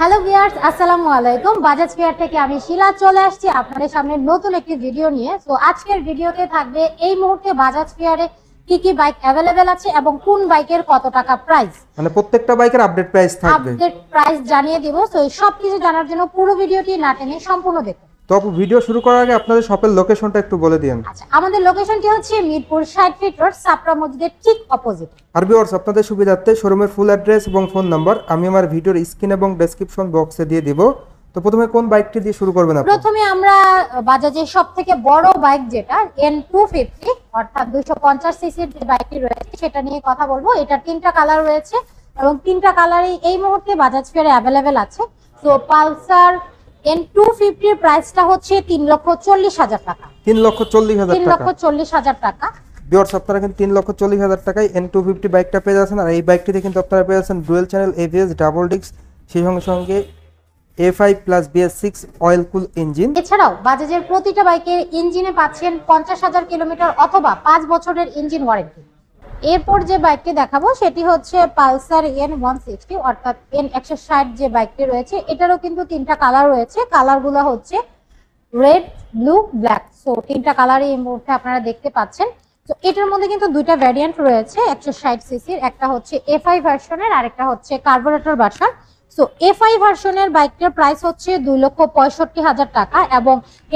Hello viewers, আসসালামু আলাইকুম। Bajaj fair থেকে আমি শিলা চলে আসছি আপনাদের সামনে নতুন একটি ভিডিও নিয়ে। তো আজকের ভিডিওতে থাকবে এই মুহূর্তে বাজাজ ফেয়ারে কি কি বাইক अवेलेबल আছে এবং কোন বাইকের কত টাকা প্রাইস, মানে প্রত্যেকটা বাইকের আপডেট প্রাইস থাকবে। আপডেট প্রাইস জানিয়ে দিব। তো এই সব কিছু জানার জন্য পুরো ভিডিওটি না টেনে সম্পূর্ণ দেখুন। তো আপু, ভিডিও শুরু করার আগে আপনাদের শপের লোকেশনটা একটু বলে দিন। আচ্ছা, আমাদের লোকেশনটি হচ্ছে মিরপুর 60 ফিট রোড, সাপড়া মসজিদের ঠিক অপোজিট। আর ভিউয়ার্স, আপনাদের সুবিধার্থে শোরুমের ফুল অ্যাড্রেস এবং ফোন নাম্বার আমি আমার ভিডিওর স্ক্রিন এবং ডেসক্রিপশন বক্সে দিয়ে দিব। তো প্রথমে কোন বাইকটি দিয়ে শুরু করবেন আপনি? প্রথমে আমরা বাজাজের সবথেকে বড় বাইক যেটা N250 অর্থাৎ 250 সিসির যে বাইকটি রয়েছে সেটা নিয়ে কথা বলবো। এটা তিনটা কালার রয়েছে এবং তিনটা কালারই এই মুহূর্তে বাজাজ ফেয়ারে अवेलेबल আছে। তো পালসার N250 এর প্রাইসটা হচ্ছে 3,40,000 টাকা। 3,40,000 টাকা। ভিউয়ার্স, আপনারা কিন্তু 3,40,000 টাকায় N250 বাইকটা পেয়ে যাচ্ছেন। আর এই বাইকটিতে কিন্তু আপনারা পেয়ে যাচ্ছেন dual channel ABS double disc, সেই সঙ্গে সঙ্গে A5 প্লাস BS6 অয়েল কুল ইঞ্জিন। এছাড়াও বাজাজের প্রতিটা বাইকের ইঞ্জিনে পাচ্ছেন 50,000 কিলোমিটার অথবা 5 বছরের ইঞ্জিন ওয়ারেন্টি। এরপর যে বাইকটি দেখাবো সেটি হচ্ছে পালসার N160 অর্থাৎ N160 যে বাইকটি রয়েছে এটারও কিন্তু তিনটা কালার রয়েছে। কালারগুলো হচ্ছে রেড, ব্লু, ব্ল্যাক। সো তিনটা কালারই এই মুহূর্তে আপনারা দেখতে পাচ্ছেন। তো এটার মধ্যে কিন্তু দুইটা ভ্যারিয়েন্ট রয়েছে 160 সিসির, একটা হচ্ছে A5 ভার্সনের আর একটা হচ্ছে কার্বোরেটর ভার্সন। সো A5 ভার্সনের বাইকটার প্রাইস হচ্ছে 2,65,000 টাকা এবং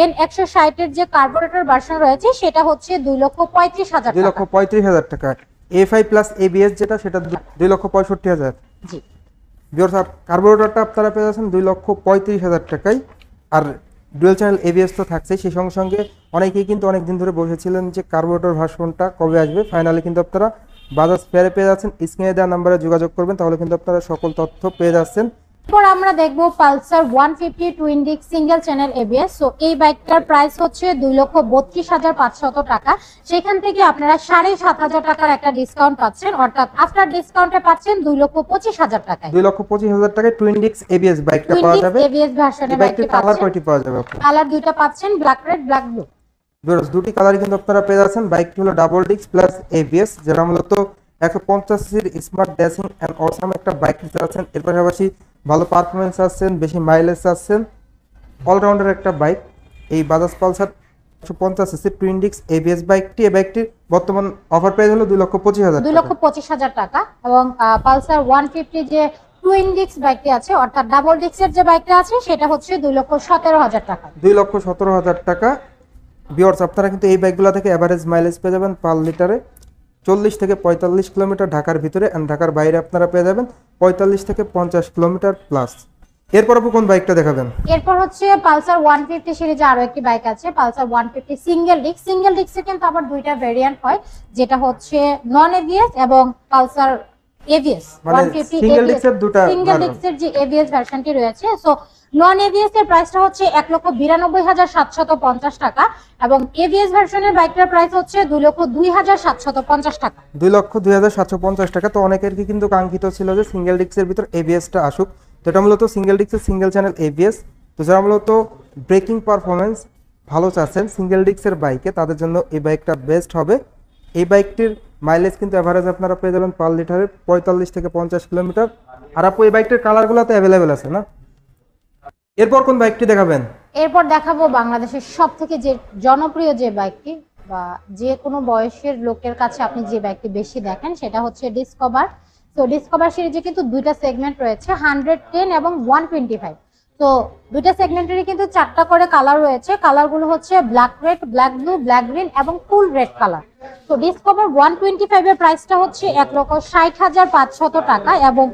N160 এর যে কার্বোরেটর ভার্সন রয়েছে সেটা হচ্ছে 2,35,000 টাকা। 2,35,000 টাকা। A5 প্লাস ABS যেটা সেটা 2,65,000। জি, ভিউয়ার্স, কার্বোরেটরটা আপনারা পেয়ে যাচ্ছেন 2,35,000 টাকায়। আর ডুয়েল চ্যানেল ABS তো থাকছেই, সেই সঙ্গে সঙ্গে অনেকেই কিন্তু অনেকদিন ধরে বসেছিলেন যে কার্বোরেটর ভার্সনটা কবে আসবে। ফাইনালি কিন্তু আপনারা বাজাজ ফেয়ারে পেয়ে যাচ্ছেন। স্ক্রিনে দেওয়া নাম্বারে যোগাযোগ করবেন, তাহলে কিন্তু আপনারা সকল তথ্য পেয়ে যাচ্ছেন। এরপর আমরা দেখব Pulsar 150 twin disc single channel ABS। So এই বাইকটার প্রাইস হচ্ছে 2,32,500 টাকা। সেখান থেকে আপনারা 7,500 টাকার একটা ডিসকাউন্ট পাচ্ছেন, অর্থাৎ আফটার ডিসকাউন্টে পাচ্ছেন 2,25,000 টাকায়। 2,25,000 টাকায় টুইন ডিস্ক ABS বাইকটা পাওয়া যাবে। ABS ভার্সনের বাইকটির কালার কয়টি পাওয়া যাবে? কালার দুইটা পাচ্ছেন, black red, black blue. Viewers, দুটি কালারই কিন্তু আপনারা পেয়ে যাচ্ছেন। বাইকটি হলো ডাবল ডিস্ক প্লাস ABS, যেটা মূলত 150 সিসির স্মার্ট ড্যাশিং এন্ড অসাম একটা বাইক নিতে যাচ্ছেন। এর পাশাপাশি ভালো পারফরমেন্স আসছেন, বেশি মাইলেজ আসছেন, অলরাউন্ডার একটা বাইক এই Bajaj Pulsar 150 CC twin disk ABS বাইকটি। এই বাইকটির বর্তমান অফার প্রাইস হলো 2,25,000 টাকা। 2,25,000 টাকা। এবং পালসার 150 যে টুইন ডিস্ক বাইকটি আছে অর্থাৎ ডাবল ডিস্কের যে বাইকটা আছে সেটা হচ্ছে 2,17,000 টাকা। 2,17,000 টাকা। ভিউয়ার্স, আপনারা কিন্তু এই বাইকগুলো থেকে এভারেজ মাইলেজ পেয়ে যাবেন পার লিটারে 40 থেকে 45 কিলোমিটার ঢাকার ভিতরে, এন্ড ঢাকার বাইরে আপনারা পেয়ে যাবেন 45 থেকে 50 কিলোমিটার প্লাস। এরপর আপনি কোন বাইকটা দেখাবেন? এরপর হচ্ছে পালসার 150 সিরিজে আরো একটি বাইক আছে, পালসার 150 সিঙ্গেল ডিস্ক। সিঙ্গেল ডিস্কে কিন্তু আবার দুইটা ভেরিয়েন্ট হয়, যেটা হচ্ছে নন ABS এবং পালসার ABS। মানে সিঙ্গেল ডিস্কের দুটো সিঙ্গেল ডিস্কের যে ABS ভার্সনটি রয়েছে, সো নন ABS এর প্রাইসটা হচ্ছে 1,92,750 টাকা এবং ABS ভার্সনের বাইকটার প্রাইস হচ্ছে 2,02,750 টাকা। 2,02,750 টাকা। তো অনেকের কিন্তু কাঙ্ক্ষিত ছিল যে সিঙ্গেল ডিস্কের ভিতর ABSটা আসুক। তো এটা মূলত সিঙ্গেল ডিস্কের সিঙ্গেল চ্যানেল ABS। তো যারা মূলত ব্রেকিং পারফরমেন্স ভালো চাচ্ছেন সিঙ্গেল ডিস্কের বাইকে, তাদের জন্য এই বাইকটা বেস্ট হবে। এই বাইকটির মাইলেজ কিন্তু এভারেজ আপনারা পেয়ে যাবেন পার লিটারে 45 থেকে 50 কিলোমিটার। আর আপু, এই বাইকটির কালারগুলো তো অ্যাভেলেবেল আছে না? এরপর কোন বাইকটি দেখাবেন? এরপর দেখাবো বাংলাদেশের সবথেকে যে জনপ্রিয় যে বাইকটি বা যে কোনো বয়সের লোকের কাছে আপনি যে বাইকটি বেশি দেখেন সেটা হচ্ছে ডিসকভার। তো ডিসকভার সিরিজে কিন্তু দুইটা সেগমেন্ট রয়েছে, 110 এবং 125। তো দুইটা সেগমেন্টেরই কিন্তু 4টা করে কালার রয়েছে। কালারগুলো হচ্ছে black red, black blue, black green এবং ফুল রেড কালার। তো ডিসকভার 125 এর প্রাইসটা হচ্ছে 1,60,500 টাকা এবং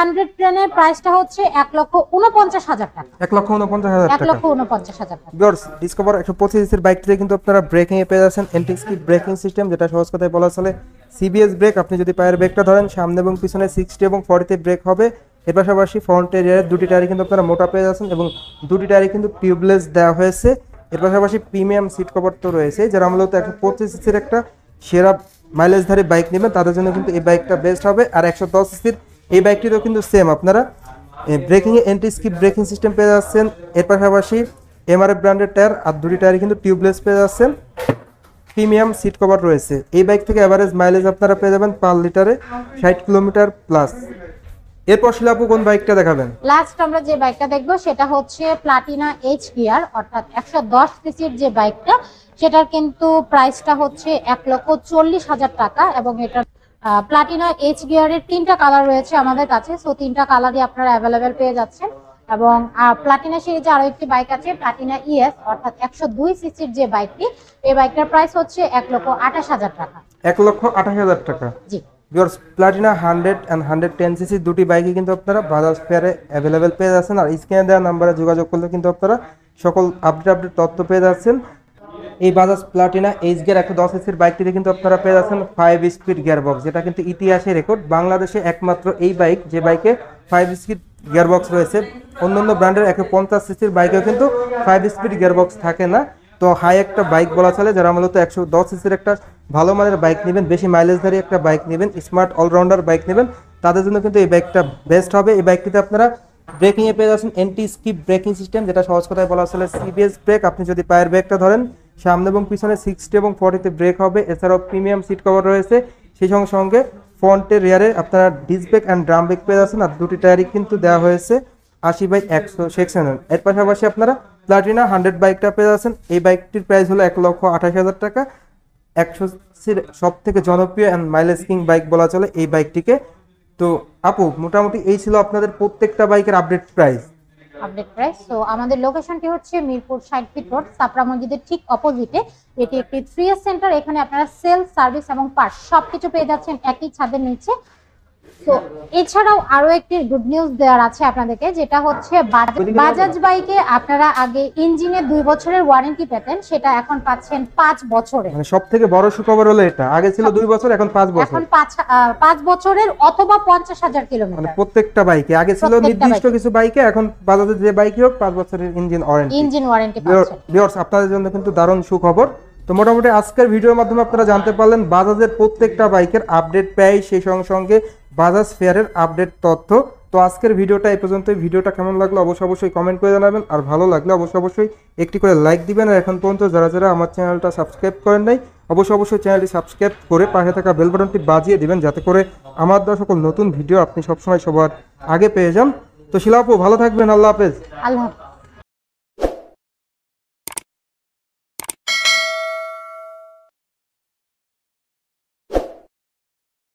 110 এর প্রাইসটা হচ্ছে 1,49,000 টাকা। 1,49,000 টাকা। 1,49,000 টাকা। ভিউয়ার্স, ডিসকভার 125 সিসির বাইকটিতে কিন্তু আপনারা ব্রেকিং এ পেয়ে যাচ্ছেন এন্টি স্কিড ব্রেকিং সিস্টেম, যেটা সহজ কথায় বলা চলে CBS ব্রেক। আপনি যদি পায়ের ব্রেকটা ধরেন সামনে এবং পিছনে 60 এবং 40 তে ব্রেক হবে। এর পাশাপাশি ফ্রন্ট এরিয়ার দুটি টায়ারই কিন্তু আপনারা মোটা পেয়ে যাচ্ছেন এবং দুটি টায়ারই কিন্তু টিউবলেস দেওয়া হয়েছে। এর পাশাপাশি প্রিমিয়াম সিট কভার তো রয়েছে। যারা মূলত 125 সিসির একটা সেরা মাইলেজধারী বাইক নেবেন তাদের জন্য কিন্তু এই বাইকটা বেস্ট হবে। আর 110 সিসির এই বাইকটিরও কিন্তু সেম আপনারা breaking a anti skid braking system পেয়ে যাচ্ছেন। এর পাশাপাশি MRF ব্র্যান্ডের টায়ার আর দুটি টায়ারই কিন্তু টিউবলেস পেয়ে যাচ্ছেন। প্রিমিয়াম সিট কভার রয়েছে। এই বাইক থেকে এভারেজ মাইলেজ আপনারা পেয়ে যাবেন পার লিটারে 60 কিলোমিটার প্লাস। এরপর শিলাপু কোন বাইকটা দেখাবেন? লাস্ট আমরা যে বাইকটা দেখবো সেটা হচ্ছে প্লাটিনা এইচ গিয়ার, অর্থাৎ 110 সিসির যে বাইকটা, সেটার কিন্তু প্রাইসটা হচ্ছে 1,40,000 টাকা। এবং এটা প্লাটিনা এইচ গিয়ারের 3টা কালার রয়েছে আমাদের কাছে, সো 3টা কালারই আপনারা অ্যাভেলেবেল পেয়ে যাচ্ছেন। এবং প্লাটিনা সিরিজে আরো একটি বাইক আছে প্লাটিনা ইএস, অর্থাৎ 102 সিসির যে বাইকটি, এই বাইকটার প্রাইস হচ্ছে 1,28,000 টাকা। 1,28,000 টাকা। জি, ভিউয়ার্স, প্লাটিনা 100 and 110 সিসি দুটি বাইকই কিন্তু আপনারা বাজাজ ফেয়ারে অ্যাভেলেবেল পেয়ে যাচ্ছেন। আর স্ক্রিনে দেওয়া নাম্বারে যোগাযোগ করলে কিন্তু আপনারা সকল আপডেট তথ্য পেয়ে যাচ্ছেন। এই বাজাজ প্লাটিনা এইচ গিয়ার 110 সিসির বাইকটিতে কিন্তু আপনারা পেয়ে যাচ্ছেন 5 স্পিড গিয়ারবক্স, যেটা কিন্তু ইতিহাসে রেকর্ড। বাংলাদেশে একমাত্র এই বাইক যে বাইকে 5 স্পিড গিয়ারবক্স রয়েছে। অন্যান্য ব্র্যান্ডের 150 সিসির বাইকেও কিন্তু 5 স্পিড গিয়ারবক্স থাকে না। তো হাই একটা বাইক বলা চলে, যারা মূলত 110 সিসির একটা ভালো মানের বাইক নেবেন, বেশি মাইলেজধারী একটা বাইক নেবেন, স্মার্ট অলরাউন্ডার বাইক নেবেন, তাদের জন্য কিন্তু এই বাইকটা বেস্ট হবে। এই বাইকটিতে আপনারা ব্রেকিং এ পেয়ে যাচ্ছেন এন্টি স্কিপ ব্রেকিং সিস্টেম, যেটা সহজ কথায় বলা চলে সিবিএস ব্রেক। আপনি যদি পায়ের ব্রেকটা ধরেন, সামনে এবং পিছনে 60 এবং 40তে ব্রেক হবে। এছাড়াও প্রিমিয়াম সিট কভার রয়েছে, সেই সঙ্গে সঙ্গে ফ্রন্টে রিয়ারে আপনারা disc brake and drum brake পেয়ে যাচ্ছেন। আর দুটি টায়ারই কিন্তু দেওয়া হয়েছে 80/100 সেকশনের। এর পাশাপাশি আপনারা প্লাটিনা 100 বাইকটা পেয়ে যাচ্ছেন। এই বাইকটির প্রাইস হলো 1,28,000 টাকা। 100 সির সব থেকে জনপ্রিয় অ্যান্ড মাইলেজ কিং বাইক বলা চলে এই বাইকটিকে। তো আপু, মোটামুটি এই ছিল আপনাদের প্রত্যেকটা বাইকের আপডেট প্রাইস। তো আমাদের লোকেশনটি হচ্ছে মিরপুর 60 ফিট রোড, সাপড়া মসজিদের ঠিক অপোজিটে। এটি একটি 3S সেন্টার। এখানে আপনারা সেল, সার্ভিস এবং পার্টস সবকিছু পেয়ে যাচ্ছেন একই ছাদের নিচে। তো এছাড়াও আরো একটি গুড নিউজ দেওয়ার আছে আপনাদেরকে, যেটা হচ্ছে বাজাজ বাইকে আপনারা আগে ইঞ্জিনে 2 বছরের ওয়ারেন্টি পেতেন, সেটা এখন পাচ্ছেন 5 বছরের। মানে সব থেকে বড় সুখবর হলো এটা, আগে ছিল 2 বছর, এখন 5 বছর। এখন 5 বছরের অথবা 50,000 মানে কিলোমিটার প্রত্যেকটা বাইকে। আগে ছিল নির্দিষ্ট কিছু বাইকে, এখন বাজাজের যে বাইকই হোক 5 বছরের ইঞ্জিন ওয়ারেন্টি পাচ্ছেন। ভিউয়ার্স, আপনাদের জন্য কিন্তু দারুণ সুখবর। তো মোটামুটি আজকের ভিডিওর মাধ্যমে আপনারা জানতে পারলেন বাজাজের প্রত্যেকটা বাইকের আপডেট প্রাইস, সেই সঙ্গে সঙ্গে বাজাজ ফেয়ারের আপডেট তথ্য। তো আজকের ভিডিওটা এই পর্যন্তই। ভিডিওটা কেমন লাগলো অবশ্যই কমেন্ট করে জানাবেন। আর ভালো লাগলে অবশ্যই একটি করে লাইক দিবেন। আর এখন পর্যন্ত যারা আমার চ্যানেলটা সাবস্ক্রাইব করেন নাই, অবশ্যই চ্যানেলটি সাবস্ক্রাইব করে পাশে থাকা বেল বাটনটি বাজিয়ে দিবেন, যাতে করে আমার দেওয়া সকল নতুন ভিডিও আপনি সবসময় সবার আগে পেয়ে যান। তো শিলা আপু, ভালো থাকবেন। আল্লাহ হাফেজ। আল্লাহ হাফেজ।